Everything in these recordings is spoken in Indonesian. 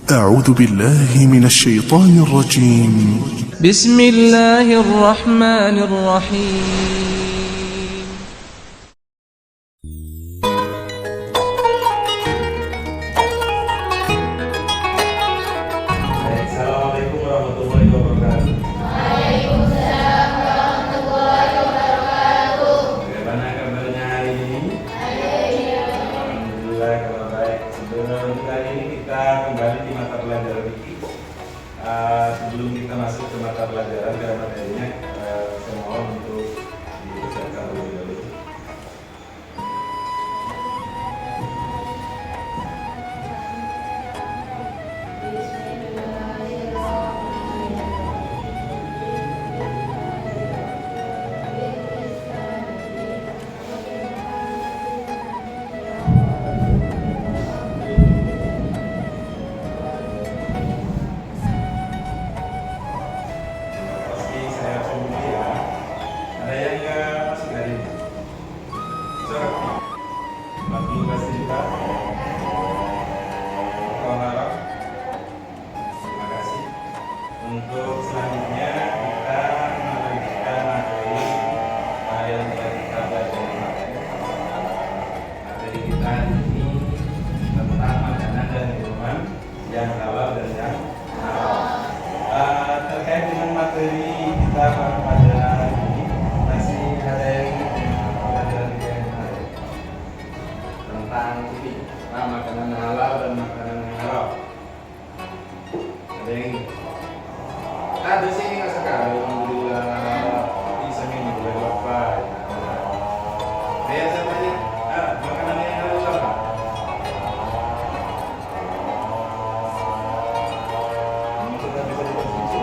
أعوذ بالله من الشيطان الرجيم. بسم الله الرحمن الرحيم. Assalamualaikum warahmatullahi wabarakatuh. Waalaikumsalam warahmatullahi wabarakatuh. Bagaimana kabarnya hari ini? Alhamdulillah kabar baik. Sebelum kali ini kita kembali di mata pelajaran fikih. Sebelum kita masuk ke mata pelajaran ke materinya, saya mohon untuk diucapkan terlebih dahulu. Pasti saya sendiri ya. Ada yang nggak masuk hari ini? Surat 40 juta. Harap. Terima kasih. Untuk selanjutnya kita melanjutkan materi yang telah kita belajar kemarin. Materi kita ini tentang makanan dan minuman yang halal dan yang haram. Terkait dengan materi kita pada hari ini, masih ada yang pelajaran kita yang menarik tentang ini, makanan halal dan makanan yang haram. Ada yang ada sih nggak sekali, alhamdulillah bisa minum boleh apa? Saya tanya, makanan yang halal apa? Kita bisa dikonsumsi.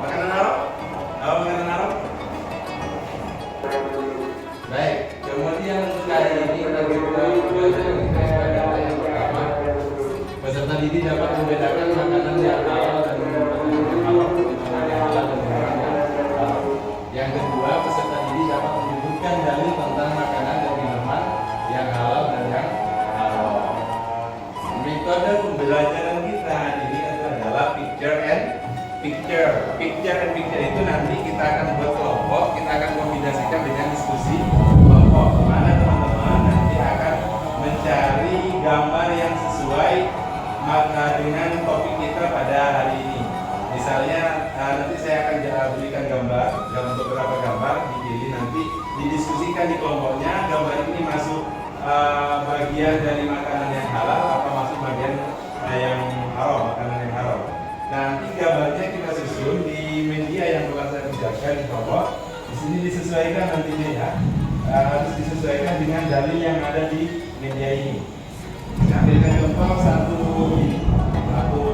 Makanan haram? Apa makanan haram? Baik, kemudian untuk hari ini kita belajar yang pertama, peserta didik dapat membedakan makanan yang halal dan makanan yang haram. Makanan yang halal dan makanan yang haram. Yang kedua, peserta didik dapat menyebutkan dalil tentang makanan dan minuman yang halal dan yang haram. Metode pembelajaran kita hari ini adalah picture and picture. Picture and picture itu nanti kita akan buat kelompok, kita akan kombinasikan dengan diskusi kelompok. Mana teman-teman nanti akan mencari gambar yang sesuai maka dengan topik kita pada hari ini. Misalnya nanti saya akan berikan gambar beberapa gambar, dipilih nanti didiskusikan di kelompoknya. Gambar ini masuk bagian dari makanan yang halal apa masuk bagian yang haram, makanan yang haram. Nanti gambarnya kita susun di media yang telah saya kerjakan di bawah. Di sini disesuaikan nantinya ya, harus disesuaikan dengan dalil yang ada di media ini. Saya ambilkan contoh satu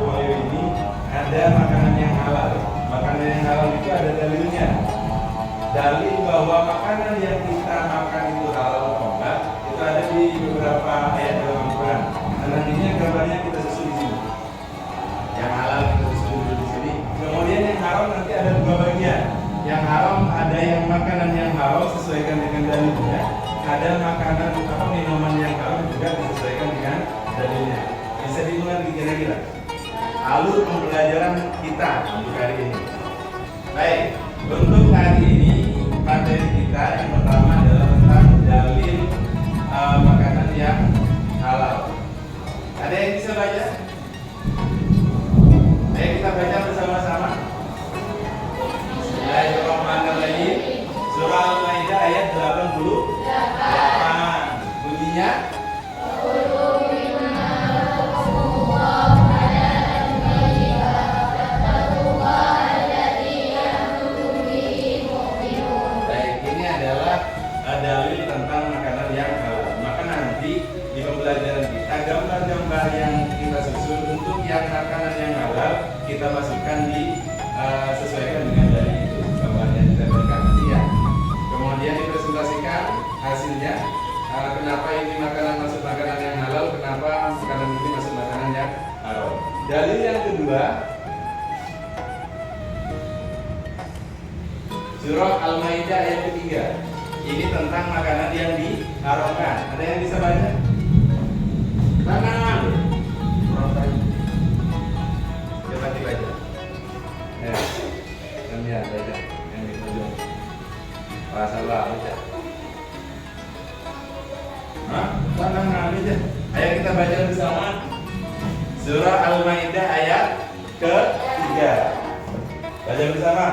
folio ini ada makanan yang halal. Makanan yang halal itu ada dalilnya. Dalil bahwa makanan yang kita makan itu halal atau enggak itu ada di beberapa ayat dalam Al-Quran. Dan nantinya gambarnya kita susun di sini. Yang halal kita susun dulu di sini. Kemudian yang haram nanti ada dua bagian. Yang haram ada yang makanan yang halal sesuaikan dengan dalilnya. Ada makanan atau minuman yang haram juga disesuaikan dengan dalilnya. Bisa dimengerti kira-kira alur pembelajaran kita untuk hari ini. Baik, untuk hari ini materi kita yang pertama adalah tentang dalil makanan yang halal. Ada yang bisa baca? Ayo kita baca bersama-sama. Bismillahirrahmanirrahim. Surah Al-Maidah ayat 88. Bunyinya baik, ini adalah dalil tentang makanan yang halal. Maka nanti di pembelajaran kita gambar-gambar yang kita susun untuk yang makanan yang halal kita masukkan di sesuaikan dengan dalil itu. Gambarnya kita berikan nanti ya. Kemudian dipresentasikan hasilnya. Kenapa ini makanan masuk makanan yang halal? Kenapa makanan ini masuk makanan yang haram? Dalil yang kedua, Surah Al-Maidah ayat ketiga. Ini tentang makanan yang diharamkan. Ada yang bisa baca? Tangan. Surah Al-Maidah ayat ke-3. Baca bersama.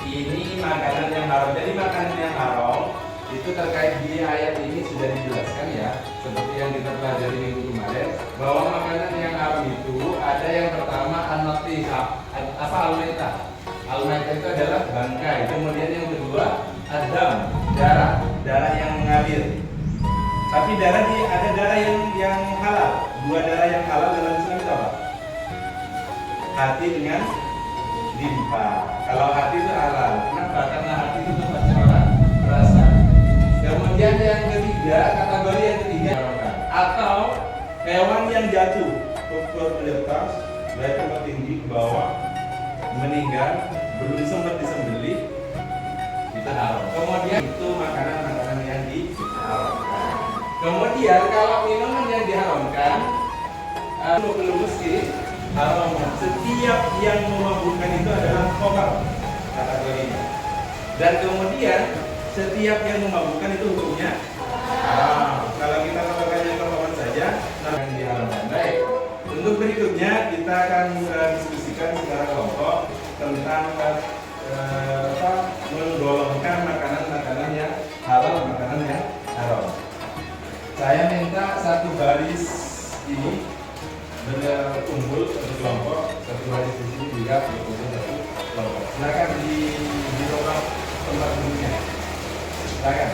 Ini makanan yang haram. Jadi makanan yang haram itu terkait di ayat ini sudah dijelaskan ya, seperti yang kita pelajari minggu kemarin, bahwa makanan yang haram itu ada yang pertama an-natihah. Apa al-maitah? Al-maitah itu adalah bangkai. Kemudian yang kedua adam, darah yang mengalir. Tapi ada darah yang halal. Dua darah yang halal dalam Islam itu apa? Hati dengan limpa. Kalau hati itu halal. Kenapa? Karena hati itu tempat rasa. Kemudian yang ketiga, kategori yang ketiga, atau hewan yang jatuh ke atas dari tempat tinggi ke bawah, meninggal, belum sempat disembelih, itu haram. Kemudian itu makanan yang diharamkan. Kemudian kalau minuman yang diharamkan, belum mesti haram. Setiap yang memabukkan itu adalah khamar kategorinya. Dan kemudian setiap yang memabukkan itu hukumnya haram. Kalau kita katakannya kemabukan saja, yang diharamkan. Baik. Untuk berikutnya kita akan diskusikan secara kelompok tentang menggolongkan makanan-makanan yang halal, makanan yang haram. Saya minta satu baris ini berkumpul satu kelompok, satu baris di sini juga berkumpul satu kelompok. Silakan di tempat duduknya. Silakan.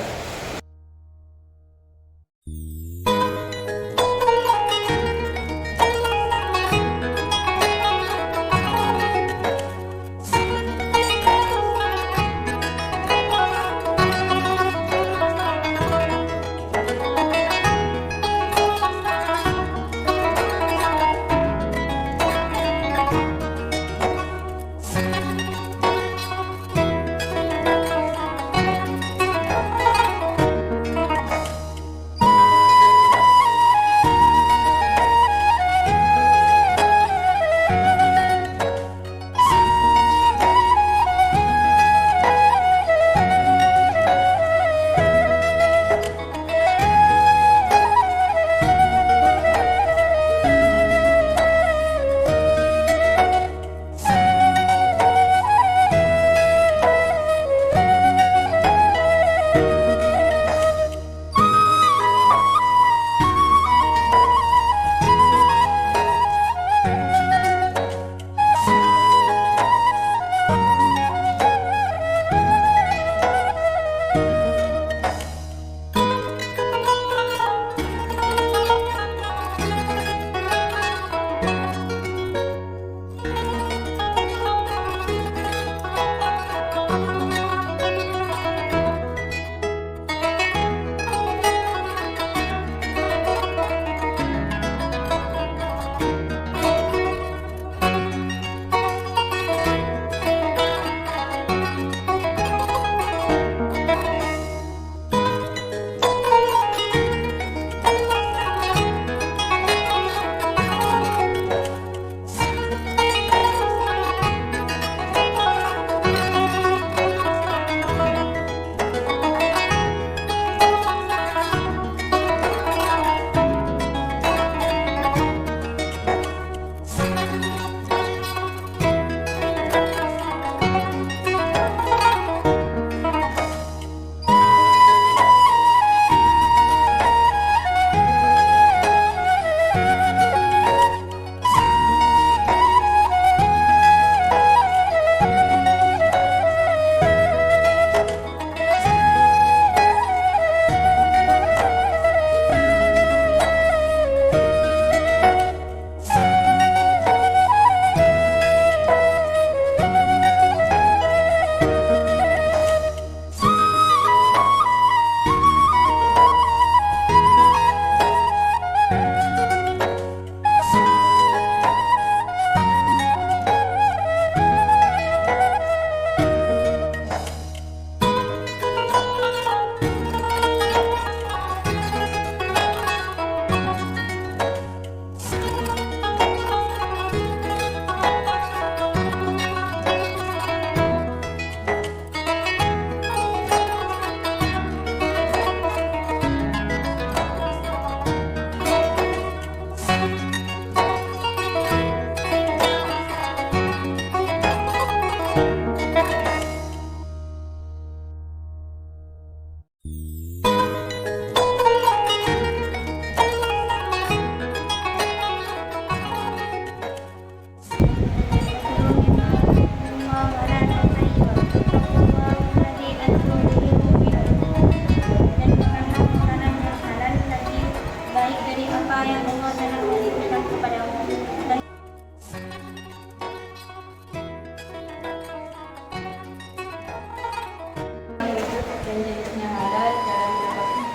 dan jenisnya halal, cara mendapatkannya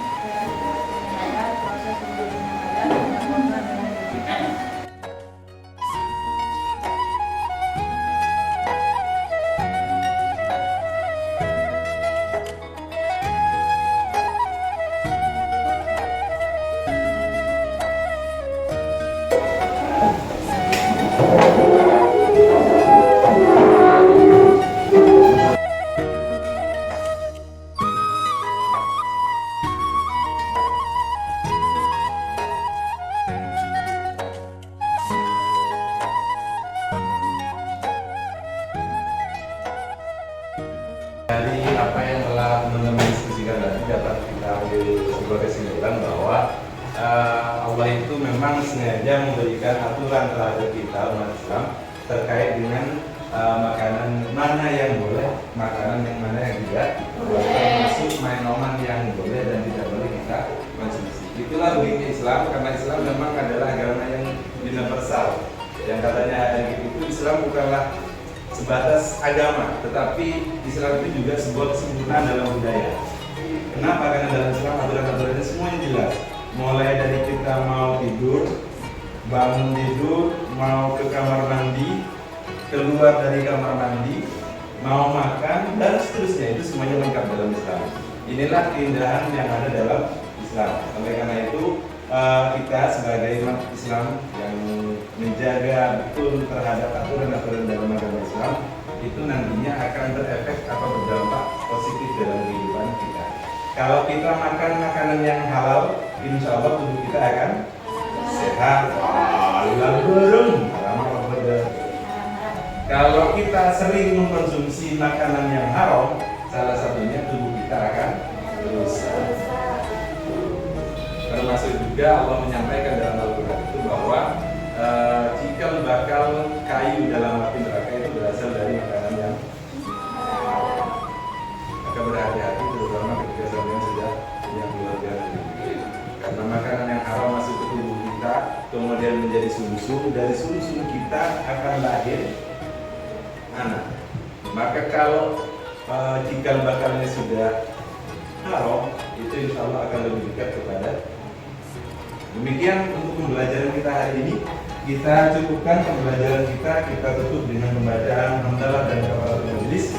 halal, proses membelinya halal, dan korban dengan demikian. Dari apa yang telah teman-teman diskusikan tadi dapat kita ambil sebuah kesimpulan bahwa Allah itu memang sengaja memberikan aturan terhadap kita umat Islam terkait dengan makanan mana yang boleh, makanan yang mana yang tidak, termasuk minuman yang boleh dan tidak boleh kita konsumsi. Itulah begini Islam, karena Islam memang adalah agama yang universal. Yang katanya itu Islam bukanlah sebatas agama, tetapi Islam itu juga sebuah kesempurnaan dalam budaya. Kenapa? Karena dalam Islam aturan-aturannya semuanya jelas. Mulai dari kita mau tidur, bangun tidur, mau ke kamar mandi, keluar dari kamar mandi, mau makan, dan seterusnya, itu semuanya lengkap dalam Islam. Inilah keindahan yang ada dalam Islam. Oleh karena itu kita sebagai umat Islam yang menjaga betul terhadap aturan-aturan dalam agama Islam itu nantinya akan berefek atau berdampak positif dalam kehidupan kita. Kalau kita makan makanan yang halal, insya Allah tubuh kita akan sehat. Kalau kita sering mengkonsumsi makanan yang haram, salah satunya tubuh kita akan rusak. Termasuk juga Allah menyampaikan dalam Al-Quran itu bahwa cikal bakal kayu dalam api neraka itu berasal dari makanan yang haram. Maka berhati-hati terutama ketika sampean sudah punya keluarga nanti. Karena makanan yang haram masuk ke tubuh kita, kemudian menjadi sumsum, dari sumsum kita akan lahir anak. Maka kalau cikal bakalnya sudah haram, itu insya Allah akan lebih dekat kepada. Demikian untuk pembelajaran kita hari ini. Kita cukupkan pembelajaran kita tutup dengan pembacaan hamdalah dan kafaratul majelis.